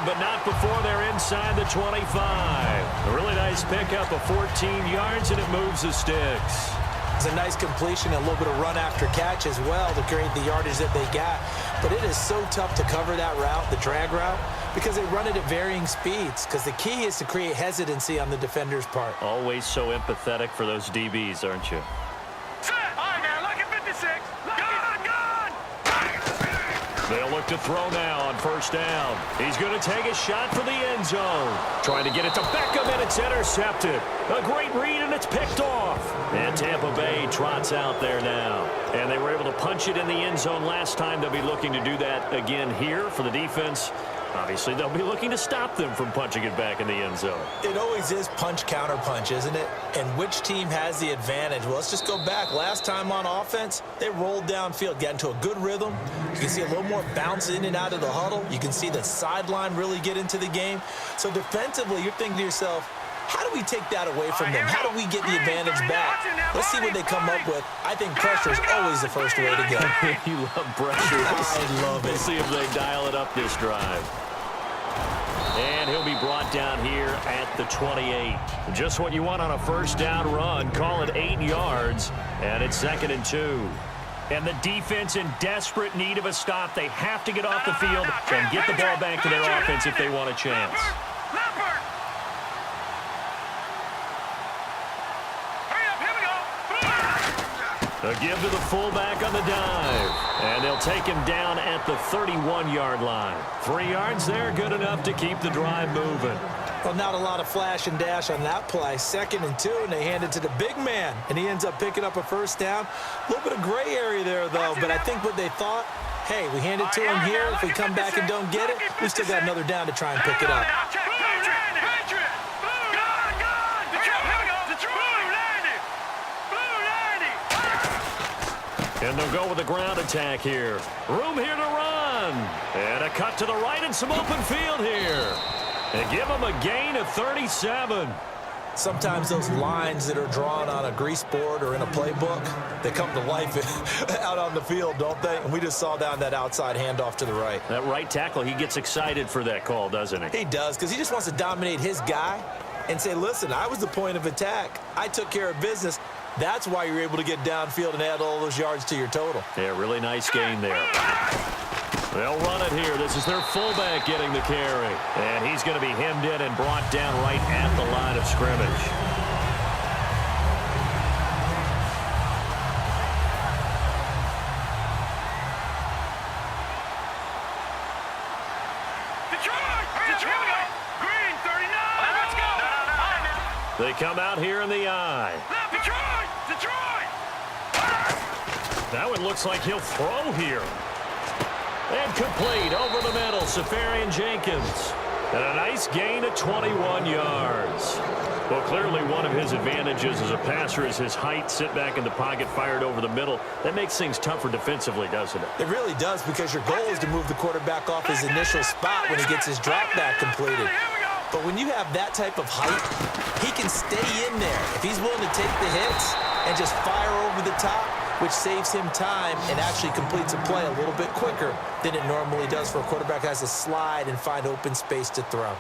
but not before they're inside the 25. A really nice pickup of 14 yards, and it moves the sticks. It's a nice completion, a little bit of run after catch as well to create the yardage that they got. But it is so tough to cover that route, the drag route, because they run it at varying speeds. Because the key is to create hesitancy on the defender's part. Always so empathetic for those DBs, aren't you? They'll look to throw now on first down. He's going to take a shot for the end zone. Trying to get it to Beckham, and it's intercepted. A great read, and it's picked off. And Tampa Bay trots out there now. And they were able to punch it in the end zone last time. They'll be looking to do that again here for the defense. Obviously, they'll be looking to stop them from punching it back in the end zone. It always is punch-counter-punch, isn't it? And which team has the advantage? Well, let's just go back. Last time on offense, they rolled downfield, got into a good rhythm. You can see a little more bounce in and out of the huddle. You can see the sideline really get into the game. So defensively, you're thinking to yourself, how do we take that away from them? How do we get the advantage back? Let's see what they come up with. I think pressure is always the first way to go. You love pressure. I love it. We'll see if they dial it up this drive. And he'll be brought down here at the 28. Just what you want on a first down run. Call it 8 yards, and it's 2nd and 2. And the defense in desperate need of a stop. They have to get off the field and get the ball back to their offense if they want a chance. A give to the fullback on the dive. And they'll take him down at the 31-yard line. 3 yards there, good enough to keep the drive moving. Well, not a lot of flash and dash on that play. 2nd and 2, and they hand it to the big man. And he ends up picking up a first down. A little bit of gray area there, though. But I think what they thought, hey, we hand it to him here. If we come back and don't get it, we still got another down to try and pick it up. And they'll go with the ground attack here. Room here to run. And a cut to the right and some open field here. And give them a gain of 37. Sometimes those lines that are drawn on a grease board or in a playbook, they come to life out on the field, don't they? And we just saw down that outside handoff to the right. That right tackle, he gets excited for that call, doesn't he? He does, because he just wants to dominate his guy and say, listen, I was the point of attack. I took care of business. That's why you're able to get downfield and add all those yards to your total. Yeah, really nice gain there. They'll run it here. This is their fullback getting the carry. And he's going to be hemmed in and brought down right at the line of scrimmage. Green, 39. Let's go. They come out here in the eye. Detroit! That one looks like he'll throw here. And complete over the middle, Safarian Jenkins. And a nice gain of 21 yards. Well, clearly one of his advantages as a passer is his height. Sit back in the pocket, fired over the middle. That makes things tougher defensively, doesn't it? It really does, because your goal is to move the quarterback off his initial spot when he gets his drop back completed. But when you have that type of height, he can stay in there. If he's willing to take the hits and just fire over the top, which saves him time and actually completes a play a little bit quicker than it normally does for a quarterback who has to slide and find open space to throw.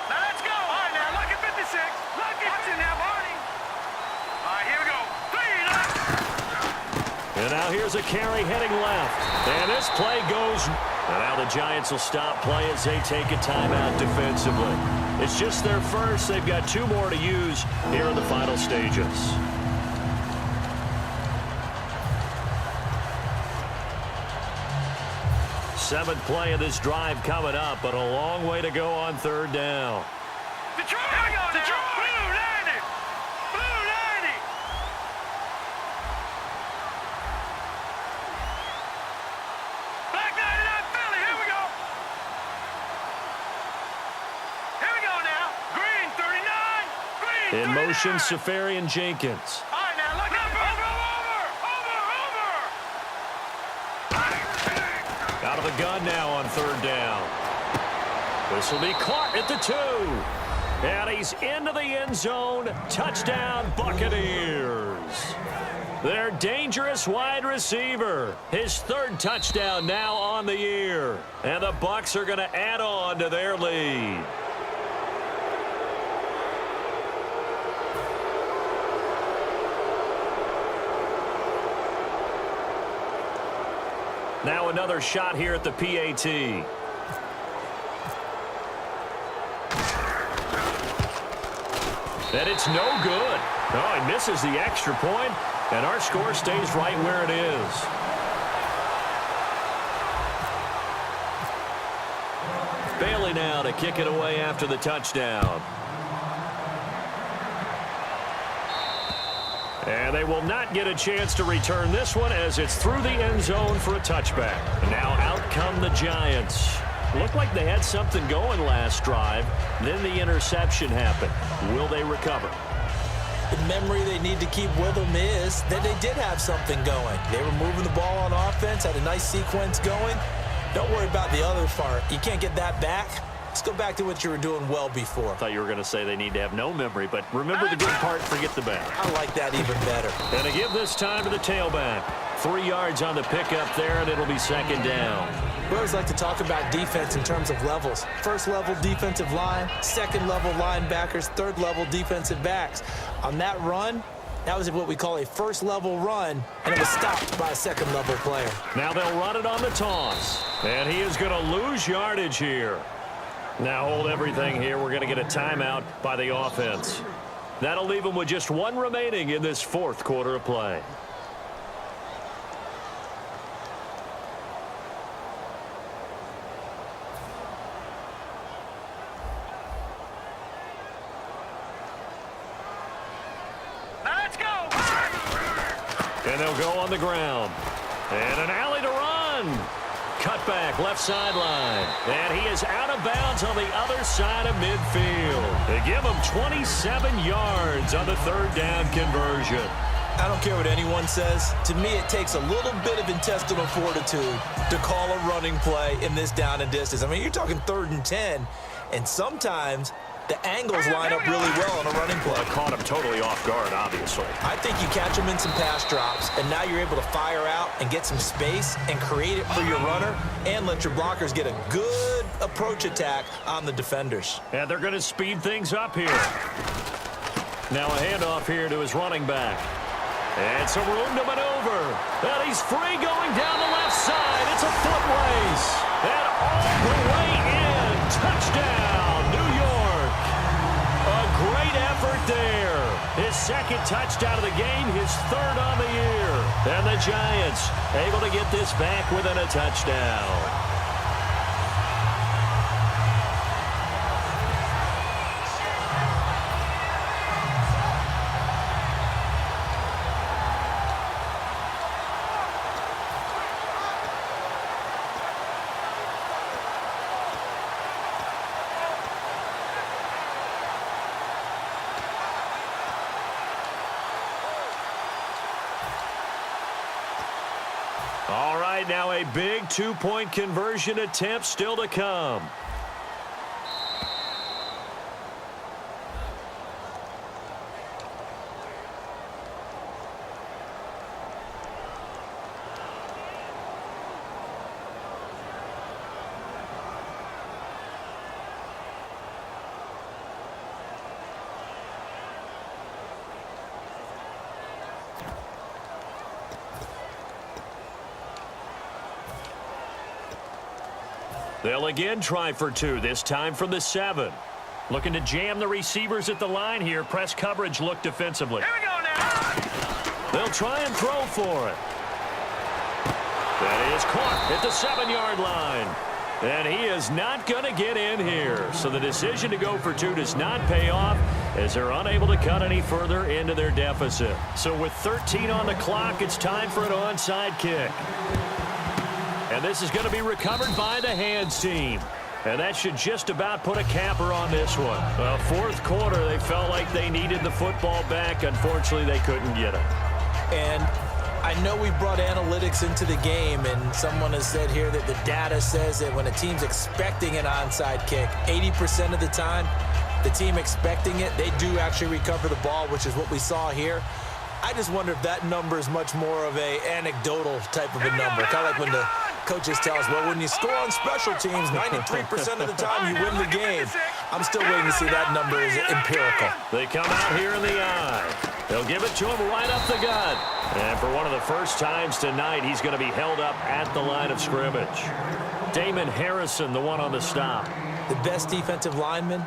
Now let's go. All right, now look at 56. Look at it now, Barney. All right, here we go. And now here's a carry heading left. And this play goes. And now the Giants will stop play as they take a timeout defensively. It's just their first. They've got 2 more to use here in the final stages. Seventh play of this drive coming up, but a long way to go on 3rd down. Detroit! Detroit! Blue 90! Blue 90! Black 99 Philly, here we go! Here we go now. Green 39! Green 39! In motion, Safarian Jenkins. All right, now look at over! Out of the gun now on 3rd down. This will be caught at the 2. And he's into the end zone. Touchdown, Buccaneers. Their dangerous wide receiver. His third touchdown now on the year. And the Bucs are going to add on to their lead. Now another shot here at the PAT. And it's no good. Oh, he misses the extra point, and our score stays right where it is. Bailey now to kick it away after the touchdown. And they will not get a chance to return this one as it's through the end zone for a touchback. And now out come the Giants. Looked like they had something going last drive. Then the interception happened. Will they recover? The memory they need to keep with them is that they did have something going. They were moving the ball on offense, had a nice sequence going. Don't worry about the other part. You can't get that back. Let's go back to what you were doing well before. I thought you were going to say they need to have no memory, but remember the good part, forget the bad. I like that even better. And to give this time to the tailback. 3 yards on the pickup there, and it'll be second down. We always like to talk about defense in terms of levels. First level defensive line, second level linebackers, third level defensive backs. On that run, that was what we call a first level run, and it was stopped by a second level player. Now they'll run it on the toss. And he is going to lose yardage here. Now hold everything here. We're going to get a timeout by the offense. That'll leave them with just one remaining in this fourth quarter of play. And they'll go on the ground. And an alley to run. Cutback left sideline. And he is out of bounds on the other side of midfield. They give him 27 yards on the third down conversion. I don't care what anyone says. To me, it takes a little bit of intestinal fortitude to call a running play in this down and distance. I mean, you're talking 3rd and 10, and sometimes the angles line up really well on a running play. Well, it caught him totally off guard, obviously. I think you catch him in some pass drops, and now you're able to fire out and get some space and create it for your runner and let your blockers get a good approach attack on the defenders. And they're going to speed things up here. Now a handoff here to his running back. And some room to maneuver. And he's free going down the left side. It's a foot race. And all the way in. Touchdown, New York. A great effort there. His second touchdown of the game, his third on the year. And the Giants able to get this back within a touchdown. All right, now a big two-point conversion attempt still to come. They'll again try for two, this time from the 7. Looking to jam the receivers at the line here. Press coverage look defensively. Here we go now. They'll try and throw for it. That is caught at the 7-yard line. And he is not going to get in here. So the decision to go for two does not pay off as they're unable to cut any further into their deficit. So with 13 on the clock, it's time for an onside kick. And this is going to be recovered by the hands team. And that should just about put a capper on this one. Fourth quarter, they felt like they needed the football back. Unfortunately, they couldn't get it. And I know we brought analytics into the game, and someone has said here that the data says that when a team's expecting an onside kick, 80% of the time, the team expecting it, they do actually recover the ball, which is what we saw here. I just wonder if that number is much more of a anecdotal type of a number. Kind of like when the coaches tell us, well, when you score on special teams, 93% of the time you win the game. I'm still waiting to see that number is empirical. They come out here in the eye. They'll give it to him right up the gut. And for one of the first times tonight, he's going to be held up at the line of scrimmage. Damon Harrison, the one on the stop. The best defensive linemen,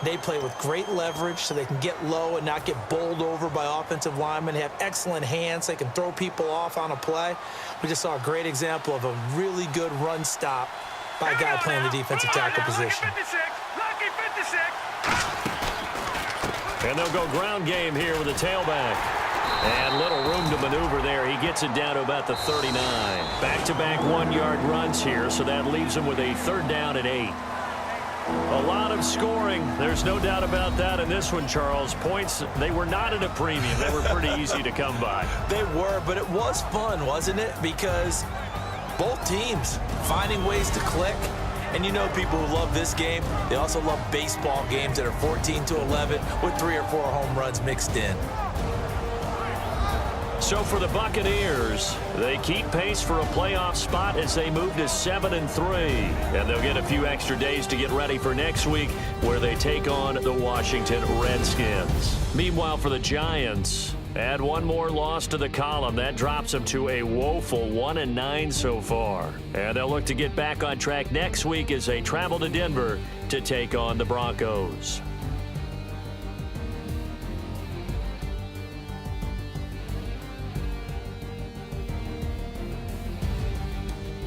they play with great leverage so they can get low and not get bowled over by offensive linemen. They have excellent hands. They can throw people off on a play. We just saw a great example of a really good run stop by a guy playing the defensive tackle position. And they'll go ground game here with a tailback. And little room to maneuver there. He gets it down to about the 39. Back-to-back one-yard runs here, so that leaves him with a 3rd down and 8. A lot of scoring. There's no doubt about that in this one, Charles. Points, they were not at a premium. They were pretty easy to come by. They were, but it was fun, wasn't it? Because both teams finding ways to click. And you know people who love this game, they also love baseball games that are 14-11 with 3 or 4 home runs mixed in. So for the Buccaneers, they keep pace for a playoff spot as they move to 7-3. And they'll get a few extra days to get ready for next week where they take on the Washington Redskins. Meanwhile, for the Giants, add one more loss to the column. That drops them to a woeful 1-9 so far. And they'll look to get back on track next week as they travel to Denver to take on the Broncos.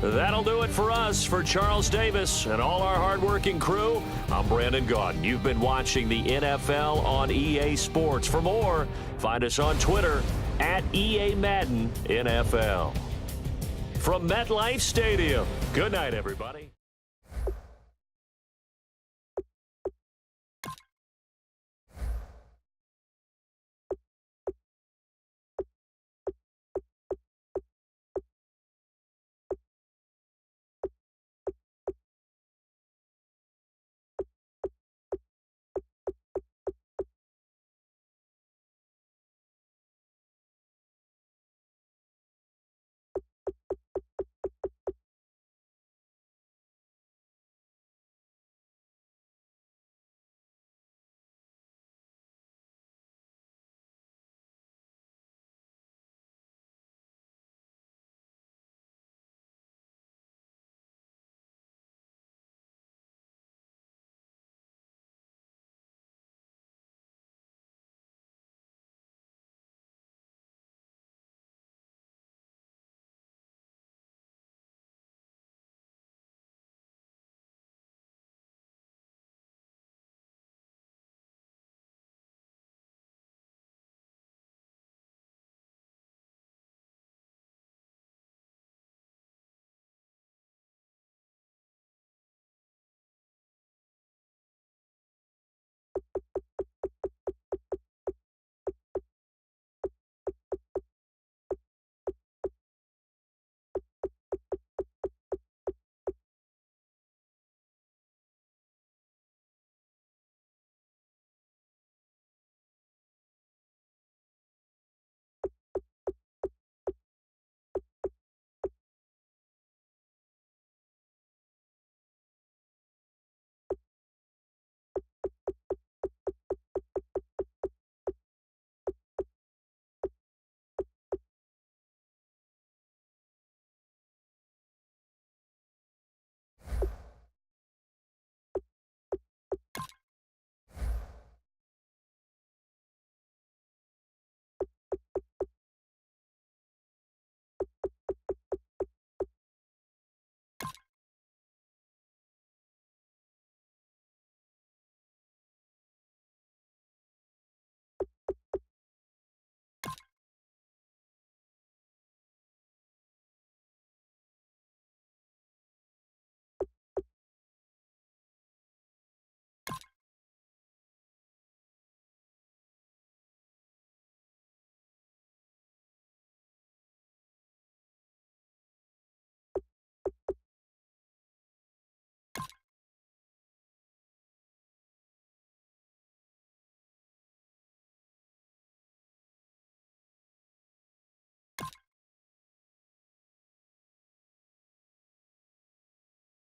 That'll do it for us. For Charles Davis and all our hardworking crew, I'm Brandon Gaudin. You've been watching the NFL on EA Sports. For more, find us on Twitter at EA Madden NFL. From MetLife Stadium, good night, everybody.